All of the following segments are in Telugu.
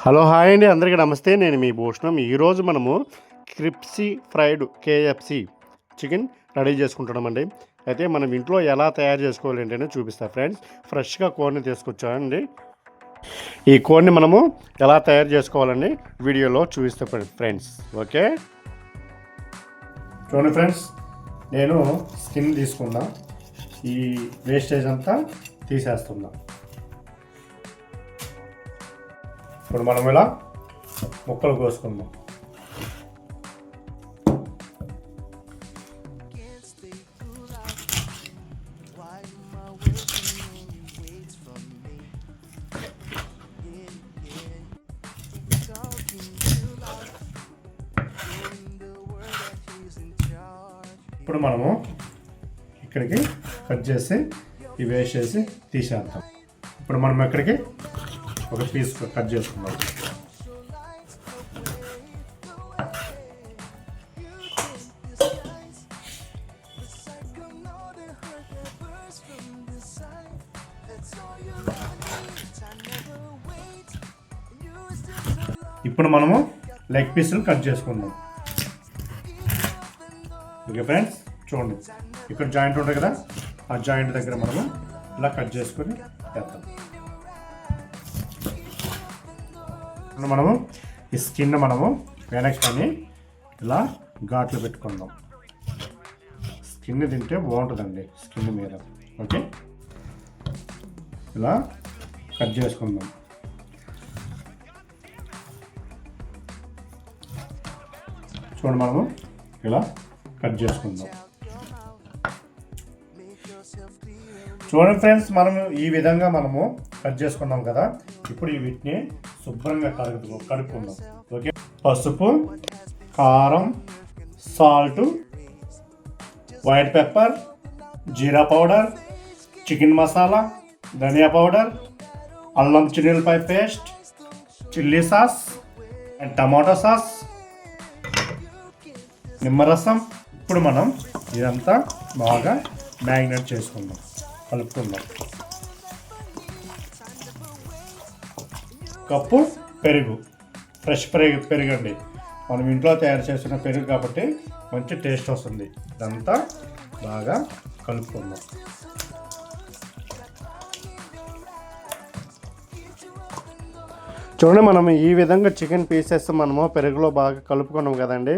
హలో హాయ్ అండి, అందరికీ నమస్తే. నేను మీ భూషణం. ఈరోజు మనము crispy fried KFC chicken ready చేసుకుంటున్నామండి. అయితే మనం ఇంట్లో ఎలా తయారు చేసుకోవాలి ఏంటనే చూపిస్తా ఫ్రెండ్స్. ఫ్రెష్గా కోడిని తీసుకొచ్చామండి. ఈ కోడిని మనము ఎలా తయారు చేసుకోవాలని వీడియోలో చూపిస్తా ఫ్రెండ్స్. ఓకే, చూడండి ఫ్రెండ్స్, నేను స్కిన్ తీసుకున్నా, ఈ వేస్టేజ్ అంతా తీసేస్తున్నా. ఇప్పుడు మనం ఇలా ముక్కలు కోసుకుందాం. ఇప్పుడు మనము ఇక్కడికి కట్ చేసి ఈ వేస్ట్ చేసి తీసేద్దాం. ఇప్పుడు మనం ఇక్కడికి ఒక పీస్ కట్ చేసుకున్నాం. ఇప్పుడు మనము లెగ్ పీసులు కట్ చేసుకుందాం. ఓకే ఫ్రెండ్స్, చూడండి, ఇక్కడ జాయింట్ ఉంటుంది కదా, ఆ జాయింట్ దగ్గర మనము ఇలా కట్ చేసుకొని వేద్దాం. మనము ఈ స్కిన్ మనము వెనక్కి ఇలా ఘాట్లు పెట్టుకుందాం. స్కిన్ తింటే బాగుంటుందండి స్కిన్ మీద. ఓకే, ఇలా కట్ చేసుకుందాం. చూడండి, మనము ఇలా కట్ చేసుకుందాం. చూడండి ఫ్రెండ్స్, మనము ఈ విధంగా మనము కట్ చేసుకున్నాం కదా. ఇప్పుడు వీటిని శుభ్రంగా కడుక్కుందాం. ఓకే, పసుపు, కారం, సాల్ట్, వైట్ పెప్పర్, జీరా పౌడర్, చికెన్ మసాలా, ధనియా పౌడర్, అల్లం చిల్లిపాయ paste, chilli sauce and tomato sauce, నిమ్మరసం. ఇప్పుడు మనం ఇదంతా బాగా మ్యారినేట్ చేసుకుందాం, కలుపుకుందాం. కప్పు పెరుగు, ఫ్రెష్ పెరుగు అండి. మనం ఇంట్లో తయారు చేసిన పెరుగు కాబట్టి మంచి టేస్ట్ వస్తుంది. ఇదంతా బాగా కలుపుకుందాం. చూడండి, మనం ఈ విధంగా చికెన్ పీసెస్ మనము పెరుగులో బాగా కలుపుకున్నాం కదండి.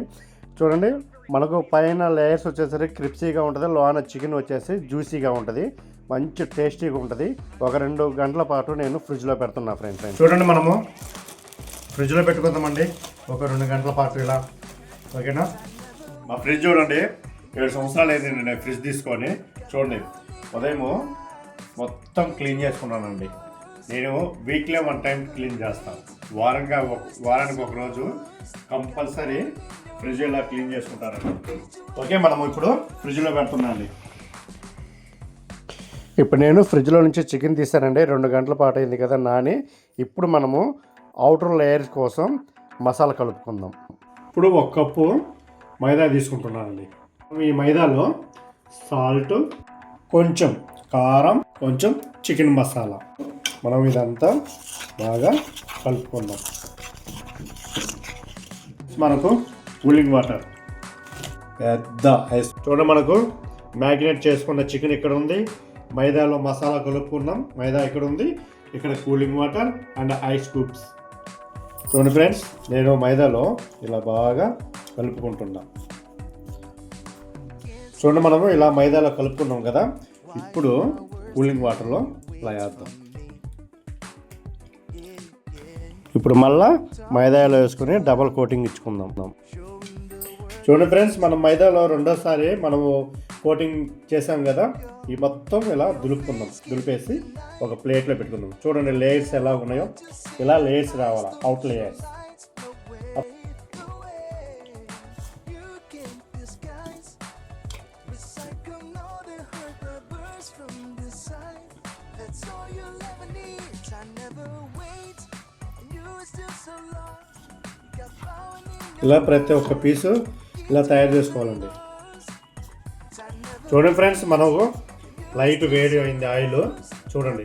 చూడండి, మనకు పైన లేయర్స్ వచ్చేసరికి క్రిప్సీగా ఉంటుంది, లోన చికెన్ వచ్చేసి జ్యూసీగా ఉంటుంది, మంచి టేస్టీగా ఉంటుంది. ఒక 2 గంటల పాటు నేను ఫ్రిడ్జ్లో పెడుతున్నా ఫ్రెండ్స్. చూడండి, మనము ఫ్రిడ్జ్లో పెట్టుకుందామండి ఒక 2 గంటల పాటు ఇలా. ఓకేనా, మా ఫ్రిడ్జ్ చూడండి 7 సంవత్సరాలు అయిందండి నేను ఫ్రిడ్జ్ తీసుకొని. చూడండి, ఉదయం మొత్తం క్లీన్ చేసుకున్నానండి. నేను వీక్లీ 1 టైం క్లీన్ చేస్తాను. వారానికి ఒక రోజు కంపల్సరీ ఫ్రిడ్జ్ ఇలా క్లీన్ చేసుకుంటారండి. ఓకే, మనము ఇప్పుడు ఫ్రిడ్జ్లో పెడుతున్నాండి. ఇప్పుడు నేను ఫ్రిడ్జ్లో నుంచి చికెన్ తీసానండి. 2 గంటల పాటు అయింది కదా నాని. ఇప్పుడు మనము అవుటర్ లేయర్స్ కోసం మసాలా కలుపుకుందాం. ఇప్పుడు 1 కప్పు మైదా తీసుకుంటున్నానండి. ఈ మైదాలో సాల్ట్, కొంచెం కారం, కొంచెం చికెన్ మసాలా, మనం ఇదంతా బాగా కలుపుకుందాం. మనకు కూలింగ్ వాటర్, పెద్ద ఐస్. చూడండి, మనకు మ్యారినేట్ చేసుకున్న చికెన్ ఇక్కడ ఉంది, మైదాలో మసాలా కలుపుకున్నాం, మైదా ఇక్కడ ఉంది, ఇక్కడ cooling water and ice cubes. చూడండి ఫ్రెండ్స్, నేను మైదాలో ఇలా బాగా కలుపుకుంటున్నా. చూడండి, మనము ఇలా మైదాలో కలుపుకున్నాం కదా. ఇప్పుడు కూలింగ్ వాటర్లో ఇలా వేద్దాం. ఇప్పుడు మళ్ళా మైదాలో వేసుకుని డబల్ కోటింగ్ ఇచ్చుకుందాం. చూడండి ఫ్రెండ్స్, మనం మైదాలో రెండోసారి మనము కోటింగ్ చేసాం కదా, ఈ మొత్తం ఇలా దులిపేసి ఒక ప్లేట్లో పెట్టుకుందాం. చూడండి లేయర్స్ ఎలా ఉన్నాయో, ఇలా లేయర్స్ రావాలా, అవుట్ లేయర్స్. ఇలా ప్రతి ఒక్క పీసు ఇలా తయారు చేసుకోవాలండి. చూడండి ఫ్రెండ్స్, మనకు లైట్ వేడి అయింది ఆయిల్. చూడండి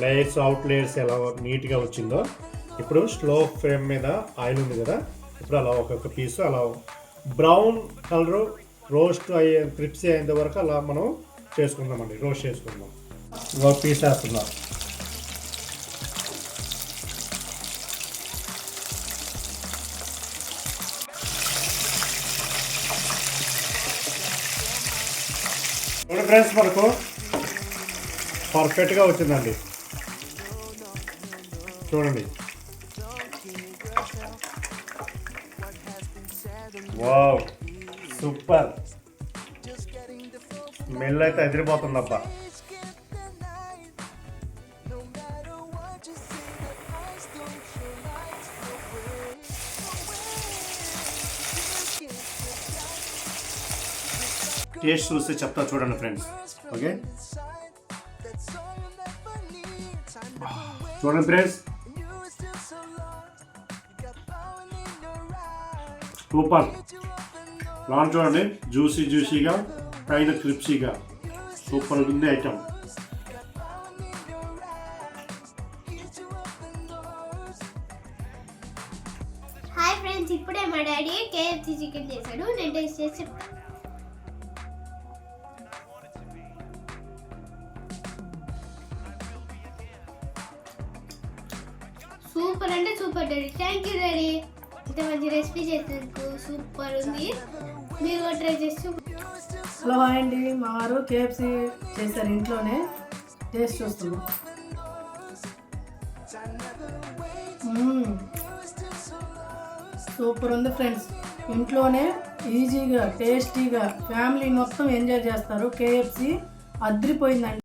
లేయర్స్, అవుట్ లేయర్స్ ఎలా నీట్గా వచ్చిందో. ఇప్పుడు స్లో ఫ్లేమ్ మీద ఆయిల్ ఉంది కదా, ఇప్పుడు అలా ఒక్కొక్క పీసు అలా బ్రౌన్ కలర్ రోస్ట్ అయ్యే క్రిప్సీ అయ్యేంత వరకు అలా మనం చేసుకుందామండి, రోస్ట్ చేసుకుందాం. ఒక పీస్ వేస్తున్నాం. ఫ్రెండ్స్ మనకు పర్ఫెక్ట్గా వచ్చిందండి, చూడండి. Wow, super. స్మెల్ అయితే ఎదిరిపోతుందబ్బా. టేస్ట్ చూస్తే చెప్తా చూడండి ఫ్రెండ్స్. ఓకే, చూడండి ఫ్రెండ్స్, సూపర్. లాంచ్ చూడండి, జ్యూసీగా పైన క్రిప్సీగా సూపర్ ఉంది ఐటమ్. హాయ్ ఫ్రెండ్స్, ఇప్పుడే మా డాడీ కేఎఫ్సీ చికెన్ చేశాడు, నేను టేస్ట్ చేసి చెప్తాను. సూపర్ అంటే super daddy, thank you daddy. ఇంత మంచి రెసిపీ చేసినందుకు సూపర్ ఉంది, మీరు కూడా ట్రై చేస్తూ. హలో హాయ్ అండి, మా వారు కేఎఫ్సీ చేశారు ఇంట్లోనే, టేస్ట్ చూస్తున్నాం. సూపర్ ఉంది ఫ్రెండ్స్, ఇంట్లోనే ఈజీగా టేస్టీగా ఫ్యామిలీ మొత్తం ఎంజాయ్ చేస్తారు. కేఎఫ్సీ అదిరిపోయిందండి.